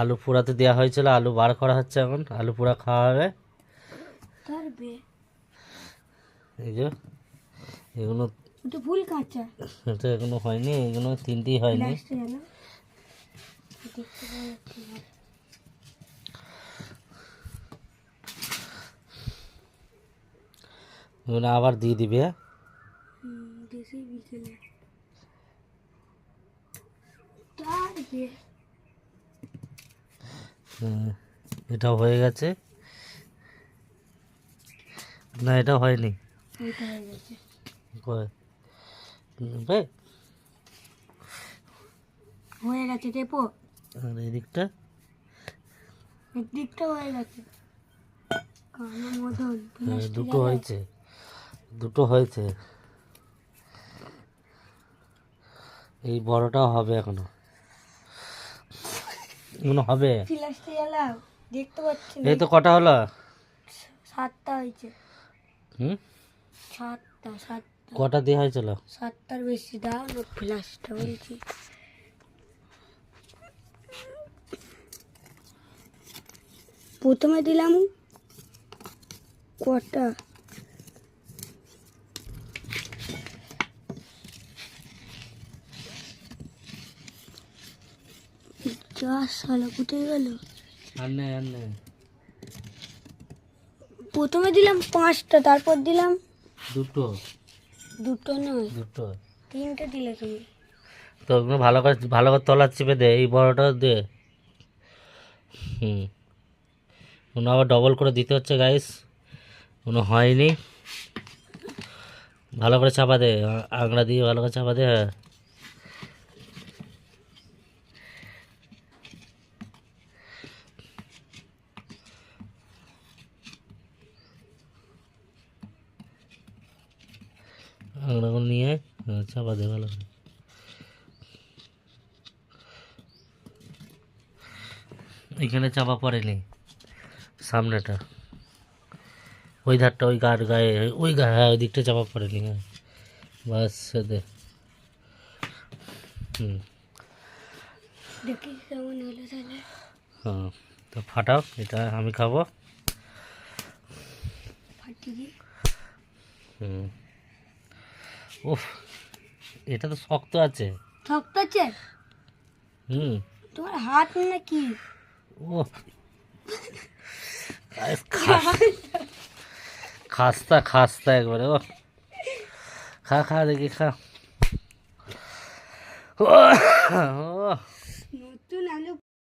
আলু পোড়াতে দেওয়া হয়েছিল, আলু বার করা হচ্ছে, এখন আলু পোড়া খাওয়া হবে। এই যে এগুলো ফুল কাঁচা, এটা এখনো হয়নি, এগুলো তিনটেই হয়নি। এগুলো আবার দিয়ে দিবে। এটাও হয়ে গেছে না, এটা হয়নি। কই? হয়ে গেছে টেপো, আর এদিকটা একদিকটা হয়ে গেছে। কালো মদন দুটো হয়েছে, দুটো হয়েছে। এই বড়টাও হবে এখনো, এগুলো হবে। ফিলাসটি এলাও দেখতে পাচ্ছি না। এই তো কটা হলো? 7টা হয়েছে। হুম, 7টা কটা দেওয়া হয়েছিল? 7টার বেশি দাও না ফিলাসটা বলছি। প্রথমে দিলাম কটা, যা সালা কোথায় গেল। আর নেই, আর নেই। প্রথমে দিলাম 5টা, তারপর দিলাম দুটো, দুটো নয় দুটো 3টে দিলে তুমি। তো ওগুলো ভালো করে তলা চেপে দে, এই বড়টা দে। কোনো আবার ডবল করে দিতে হচ্ছে গাইস, কোনো হয়নি। ভালো করে চাপা দে, আংড়া দিয়ে ভালো করে চাপা দে। হ্যাঁ, আংড়াগুলো নিয়ে চাপা দে ভালো করে। এখানে চাপা পড়েনি, সামনেটা, ওই ধারটা, ওই গায়ে, ওই গায়ে, হ্যাঁ ওই দিকটা চাপা পড়েনি। হ্যাঁ বাস, দে। দেখি কেমন হলো তাহলে। হ্যাঁ, তো ফাটাও, এটা আমি খাবো। ফাটিয়ে উফ, এটা তো শক্ত আছে। শক্ত আছে তোমার হাত নাকি? ও খাস্তা খাস্তা একবারে। ও খা খা দেখি, খা। ও নতুন আলু